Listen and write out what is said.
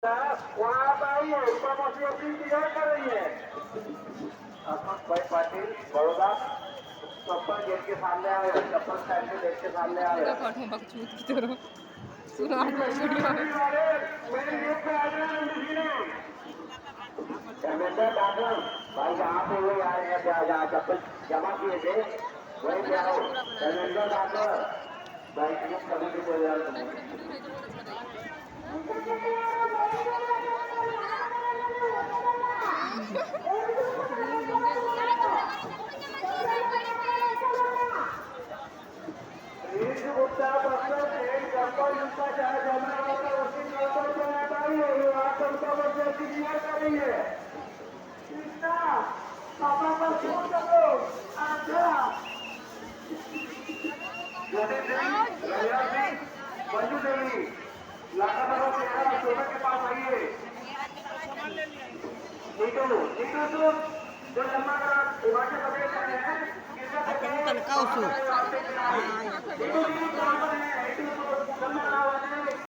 वहाँ आप आइए, इन्फॉर्मेशन अपनी क्लियर कर रही है। अशोक भाई पाटिल बड़ौदा चप्पल गेट के सामने आए, चप्पल स्टैंड के गेट के सामने आए। बकचूद की तरह सुना वीडियो में मेरे गेट पे आ जाए कैमेंडर डॉक्टर भाई जहाँ पे वो आ रहे हैं जहाँ चप्पल जमा किए थे वहीं पे आओ। कैमेंडर डॉक्टर भाई कभी भी बोल रहा पापा का फोन करो अच्छा मंजू देवी लाखा सोना के पास आइए। नीटू नीटू तुम जो हिमाचल प्रदेश में है